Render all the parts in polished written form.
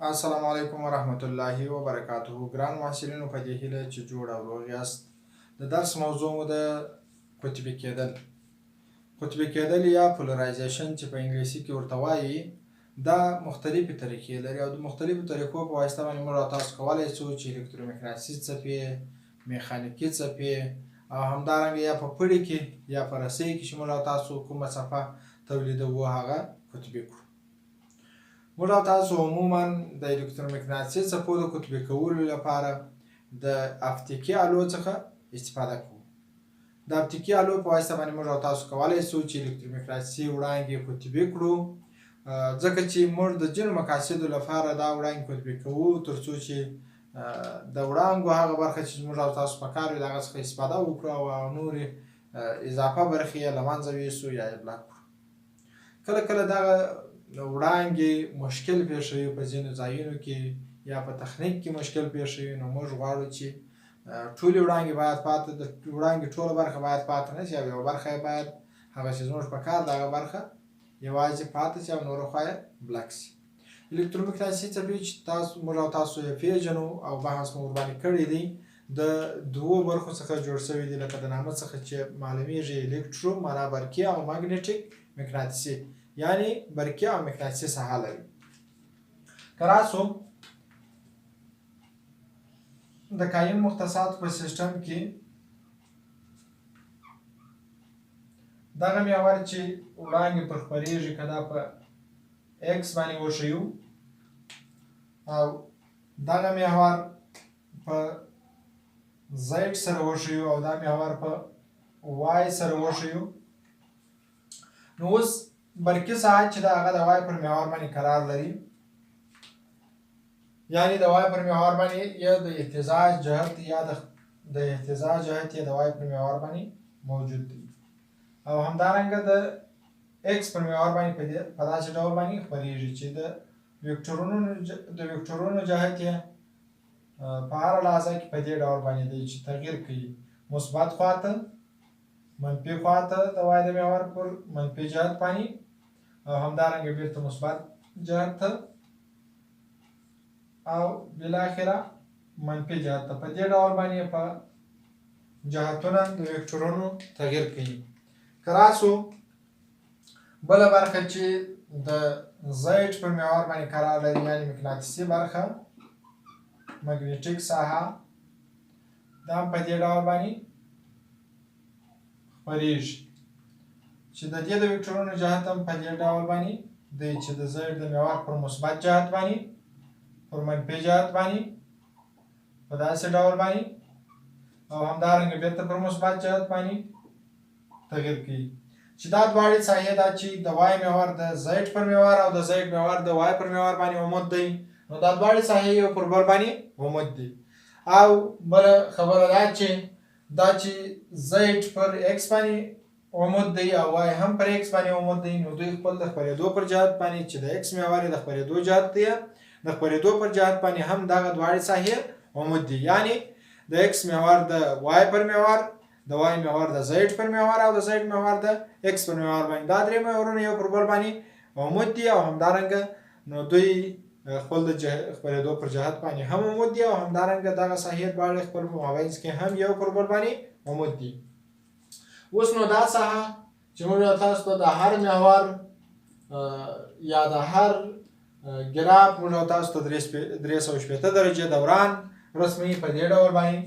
السلام علیکم ورحمت الله وبرکاته. ګران محصلینو په دې هیله چې جوړ او روغ یاست. د درس موضوع مو د قطبي کېدل. قطبي کېدل یا پلوریزیشن چې په انګلیسي کې ورته وایي دا مختلفې طریقې لري او د مختلفو طریقو په واسطه باندې موږ تاسو کولی شو چې الکترومقناطیسي څپې، میخانیکي څپې او همدارنګه یا په پړي کې یا په رسۍ کې چې موږ تاسو کومه څپه تولیدوو هغه قطبي کړو. موږ تاسو عموما د الکترومقناطیسي څپو د قطبي کولو لپاره د اپتیکي الو څخه استفاده کوو. د اپتیکي الو په واسطه باندې موږ تاسو کولی شو چې الکترومقناطیسي وړانګې قطبي کړو، ځکه چې موږ د ځینو مقاصدو لپاره دا وړانګې قطبي کوو تر څو چې د وړانګو هغه برخه چې موږ تاسو په کار وي د هغه څخه استفاده وکړو او نورې اضافه برخې یې له منځه یوسو یا یې بلاک کړو. کله کله دغه وړانګې مشکل پیښوي په ځینو ځایونو کې یا په تخنیک کې مشکل پیښوي، نو موږ غواړو چې ټولې وړانګې باید پاتې د وړانګې ټوله برخه باید پاتې نه شي او یوه برخه یې باید هغه چې زموږ په کار دغه برخه یوازې پاتې شي او نوره خوا یې بلک شي. الکترومقناطیسي څپې چې موږ او تاسو یې پیژنو او بحث مو ورباندې کړی دی د دوو برخو څخه جوړ شوي دي، لکه د نامه څخه چې معلومیږي الکترو معنا برقي او مګنیټیک مقناطیسي، یعنی برقي او مقناطیسي ساحه لري. که راسو د قایم مختصات په سیسټم کې دغه محور چې وړانګې پر خپریږي که دا په ایکس باندې وښیو او دغه محور په زیډ سره وښیو او دا محور په وای سره وښیو، نو اوس برقي ساحه چې ده هغه د وای پر محور باندې قرار لري، یعنی د وای پر محور باندې یا د اهتزاز جهت یا د اهتزاز جهت یې د وای پر محور باندې موجود دی او همدارنګه د ایکس پر محور باندې په داسې ډول باندې خپریږي چې د وکتورونو جهت یې په هره لحظه کې په دې ډول باندې دی چې تغییر کوي، مثبت خواته، منفي خواته د وای د محور پر منفي جهت باندې او همدارنګه بیرته مثبت جهت ته او بالاخره منفي جهت ته. په دې ډول باندې په جهتونه د وکتورونو تغییر کوي. که راسو بله برخه چې د زیډ پر محور باندې قرار لري، یعنی مقناطیسي برخه مګنیټیک ساحه، دا هم په دې ډول باندې خپریږي چې د دې د وکتورونو جهت هم په دې ډول باندې دی چې د زیډ د محور پر مثبت جهت باندې پر منفي جهت باندې په داسې ډول باندې او همدارنګه بیرته پر مثبت جهت باندې تغییر کوي چې دا دواړې ساحې دا چې د وای محور د زیډ پر محور او د زیډ محور د وای پر محور باندې عمود دی، نو دا دواړې ساحې یو پر بل باندې عمود دي. او بله خبره دا چې زیډ پر ایکس باندې عمود دی او وای هم پر ایکس باندې عمود دی، نو دوی خپل د خپرېدو پر جهت باندې چې د ایکس محور د خپرېدو جهت دی د خپرېدو پر جهت باندې هم دغه دواړې ساحې عمود دي، یعنی د ایکس محور د وای پر محور، د وای محور د زیډ پر محور او د زیډ محور د ایکس پر محور باندې دا درې محورونه یو پر بل باندې عمود دي او همدارنګه نو دوی خپل د خپرېدو پر جهت باندې هم عمود دي او همدارنګه دغه ساحې دواړې خپل په مابینځ کې هم یو پر بل باندې عمود دي. اوس نو دا ساحه چې موږ تاسو ته د هر محور یا د هر ګراف موږ تاسو ته 360 درجې دوران رسمي په دې ډول باندې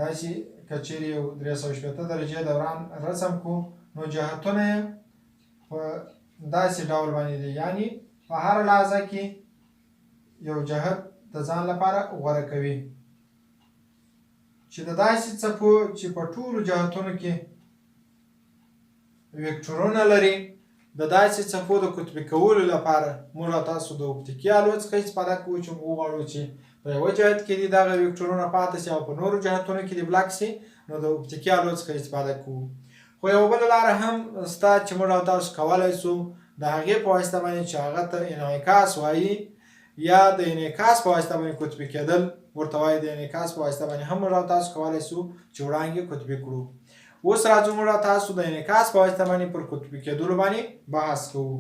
داسې که چیرې یو 360 درجې دوران رسم کو، نو جهتونه یې په داسې ډول باندې دي، یعنی په هر لحظه کې یو جهت د ځان لپاره غوره کوي چې د داسې څپو چې په ټولو جهتونو کې وکتورونه لري د داسې څپو د قطبي کولو لپاره موږ تاسو د اپتیکي الو څخه استفاده کوو چې موږ وغواړو چې په یوه جهت کې دي دغه وکتورونه پاتې شي او په نورو جهتونو کې دي بلاک شي، نو د اپتیکي الو څخه استفاده کوو. خو یوه بله لاره هم شته چې موږ تاسو کولی شو د هغې په واسطه باندې چې هغه ته انعکاس وایي یا د انعکاس په واسطه باندې قطبي کېدل ورته وایي، د انعکاس په واسطه باندې هم موږ تاسو کولی شو چې وړانګې قطبي کړو. اوس راځو موږ تاسو د انعکاس په واسطه باندې پر قطبي کېدلو باندې بحث کوو.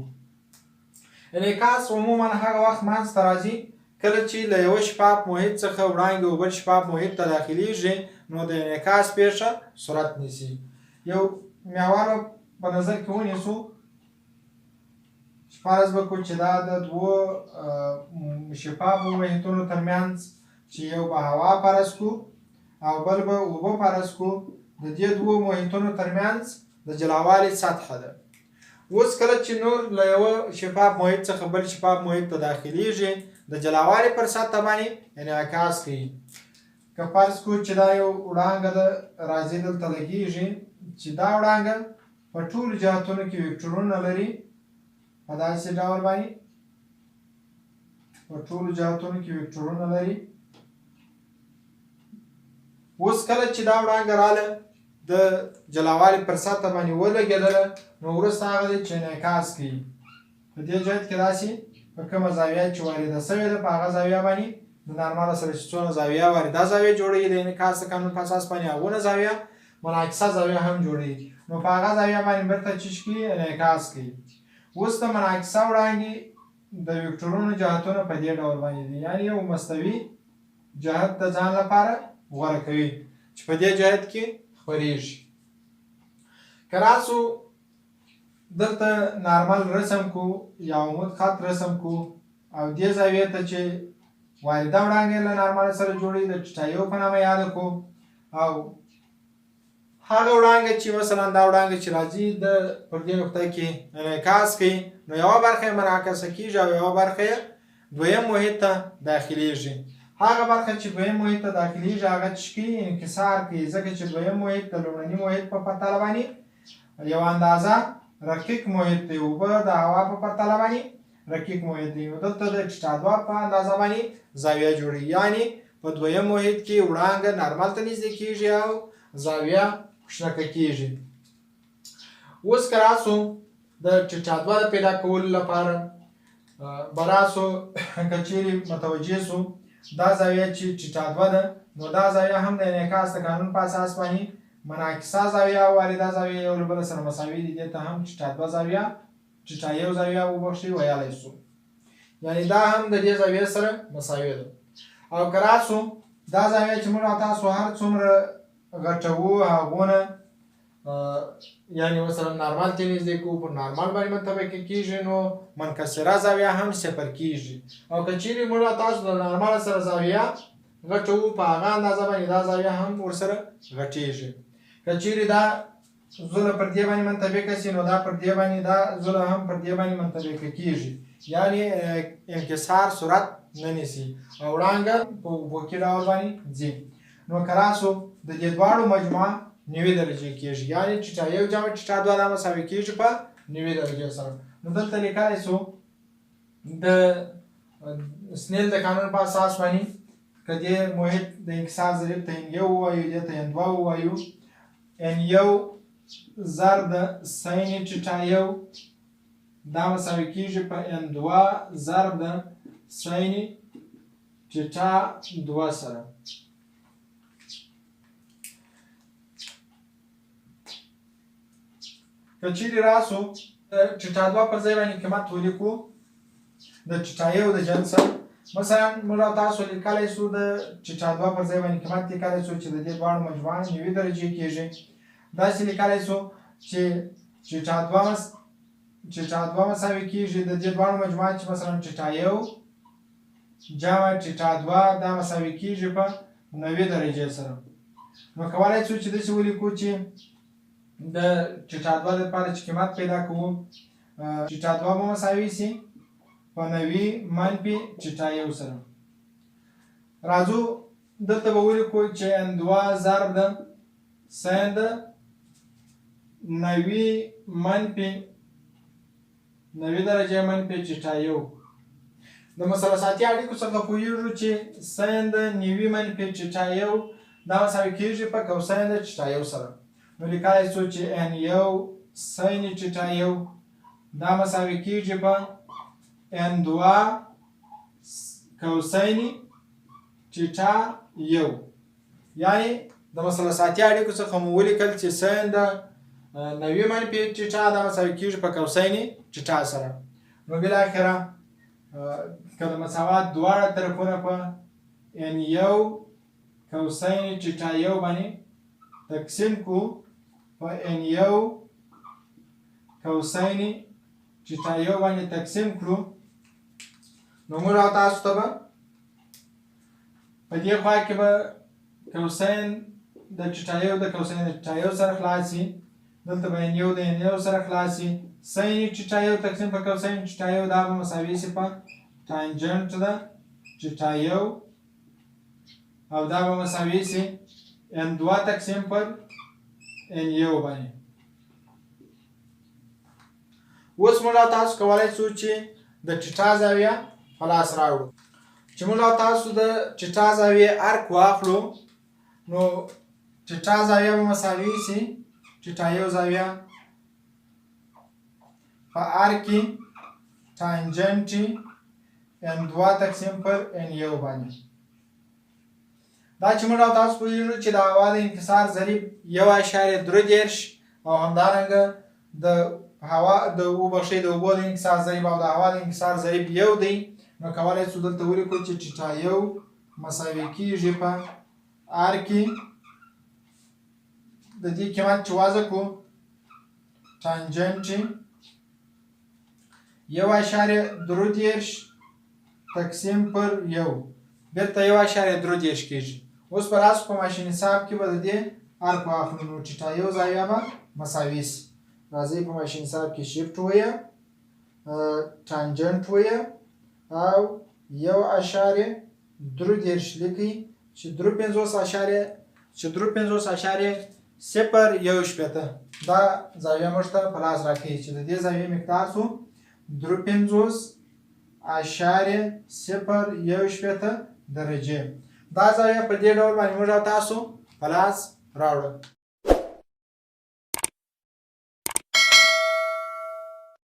انعکاس عموما هغه وخت منځته راځي کله چې له یو شفاف محیط څخه وړانګې او بل شفاف محیط ته داخلیږي نو د انعکاس پیښه صورت نیسي. یو محور په نظر کې ونیسو، فرض وکړو چې دا د دوو شفافو محیطونو ترمنځ چې یو به هوا فرض کړو او بل به اوبه فرض کړو، د دې دوو محیطونو ترمنځ د جلاوالي سطحه ده. اوس کله چې نور له یوه شفاف محیط څخه بل شفاف محیط ته داخلیږي د جلاوالي پر سطحه باندې انعکاس کوي. که فرض کړو چې دا یو وړانګه ده راځي دلته لګېږي چې دا وړانګه په ټولو جهتونو کې ویکټورونه لري په داسې ډول باندې په ټولو جهتونو کې ویکټورونه لري. اوس کله چې دا وړانګه راله د جلاوالي پر سطحه باندې ولګېدله نو وروسته هغه دی چې انعکاس کوي. په دې جهت کې داسې په کومه زاویه چې وارده سوې ده په هغه زاویه باندې د نارماله سره چې څونه زاویه وارده زاویه جوړوي د انعکاس د قانون په اساس باندې هغونه زاویه منعکسه زاویه هم جوړوي، نو په هغه زاویه باندې بېرته چیش کوي انعکاس کوي. اوس د منعکسه وړانګې د ویکټورونو جهتونه په دې ډول باندې دي، یعنې یو مستوي جهت د ځان لپاره غوره کوي چې په دې جهت کې خپرېږي. که راسو دلته نارمل رسم کو یا عمود خط رسم کو او دې زاویې ته چې وارده وړانګې له نارمل سره جوړي د ټیټایو په نامه یاده کو او هغه وړانګه چې مثلا دا وړانګه چې راځي د پر دې نقطه کې انعکاس کوي نو یوه برخه یې منعکسه کېږي او یوه برخه یې دویم محیط ته داخلیږي. هغه برخه چې دویم محیط ته داخلیږي هغه څه کوي انکسار کوي، ځکه چې دویم محیط د لومړني محیط په پرتله باندې یو اندازه رقیق محیط دی، اوبه د هوا په پرتله باندې رقیق محیط دی، نو دلته د ټیټادوا په اندازه باندې زاویه جوړي، یعنې په دویم محیط کې وړانګه نارمل ته نږدې کېږي او زاویه کوچنکه کېږي. اوس که راسو د ټیټادوا د پیدا کولو لپاره براسو که چیرې متوجه سو دا زاویه چې ټیټادوا ده نو دا زاویه هم د انعکاس د قانون په اساس باندې منعکسه زاویه او وارده زاویه یو له بله سره مساوي دي، دې ته هم ټیټادوا زاویه ټیټایو زاویه وبخښئ ویلی سو، یعنې دا هم د دې زاویې سره مساوي ده. او که راسو دا زاویه چې موږ او تاسو هر څومره غټوو هغونه یعنې مثلا نارمال ته نږدې کوو پر نارمال باندې منطبقه کېږي نو منکسره زاویه هم صفر کېږي. او که چیرې موږ او تاسو د نارمال سره زاویه غټوو په هغه اندازه باندې دا زاویه هم ورسره غټېږي. که چیرې دا زوله پر دې باندې منطبقه سي نو دا پر دې باندې دا زوله هم پر دې باندې منطبقه کېږي، یعنې انکسار صورت نه نیسي او وړانګه په افقي ډول باندې ځي. نو که راسو د دې دواړو مجموعه 90 درجې کېږي، یعنې ټیټایو جمع ټیټادوا دا مساوي کېږي په 90 درجې سره. نو دلته لیکلی سو د سنیل د قانون په اساس باندې که دې محیط د انکسار ضریب ته n1 ووایو دې ته n2 ووایو، n1 ضرب د سین ټیټایو دا مساوي کېږي په n2 ضرب د سین ټیټا 2 سره. که چیرې راسو د ټیټادوا پر ځای باندې قیمت ولیکو د ټیټایو د جنس، مثلا موږ او تاسو لیکلی سو د ټیټادوا پر ځای باندې قیمت لیکلی سو چې د دې دواړو مجموعه 90 درجې کېږي. داسې لیکلی سو چې ټیټادوا مساوي کېږي د دې دواړو مجموعه چې مثلا ټیټایو جمع ټیټادوا دا مساوي کېږي په 90 درجې سره. نو کولی سو چې داسې ولیکو چې د ټیټادوا لپاره چې قیمت پیدا کوو ټیټادوا به مساوي سي په 90 منفي ټیټایو سره. راځو دلته به ولیکو چې n2 ضرب د سین د 90 منفي 90 درجې منفي ټیټایو. د مثلثاتي اړیکو څخه پوهېږو چې سین د 90 منفي ټیټایو دا مساوي کېږي په کوسین د ټیټایو سره. نو لیکلی سو چې n1 سین ټیټایو دا مساوي کېږي په n2 کوسین ټیټایو، یعنې د مثلثاتي اړیکو څخه مو ولیکل چې سین د 90 منفي ټیټا دا مساوي کېږي په کوسین ټیټا سره. نو بالاخره که د مساوات دواړه طرفونه په n1 کوسین چیټا یو باندې تقسیم کو په n1 کوسین چیټا یو باندې تقسیم کړو نو موږ او تاسو ته به په دې خوا کې به کوسین د چیټا یو د کوسین چیټا یو سره خلاصي دلته به n1 د n1 سره خلاصي سین چیټا یو تقسیم په کوسین چیټا یو دا به مساوي شي په تانجنت د چیټا یو او دا به مساوي شي n2 تقسیم پر n1 باندې. اوس موږ تاسو کولای شو چې د چیټا زاویه خلاص راوړو. چې موږ تاسو د چیټا زاویه ارک واخلو نو چیټا زاویه به مساوي شي چیټا یو زاویه په ارک کې تانجنت n2 تقسیم پر n1 باندې. دا چې موږ تاسو پوهیږو چې د هوا د انکسار ضریب 1.3 او همدارنګه د هوا د وبښې د اوبو د انکسار ضریب او د هوا د انکسار ضریب یو دی نو کولای شو دلته ولیکو چې چیټا یو مساوي کیږي په ار کې د دې قیمت چې وضع کو تانجنت 1.3 تقسیم پر یو بیرته 1.3 کېږي. اوس په راسو په ماشین حساب کې به د دې ارک واخلو نو چیټا یو زاویه به مساوي شي. راځئ په ماشین حساب کې شیفت ووایه تانجنت ووایه او 1.3 لیکئ چې 53.0.018 دا زاویه موږ ته په لاس راکوي چې د دې زاویې مقدار څو 53.018 درجې. دا زاویه په دې ډول باندې موږ تاسو په لاس راوړو.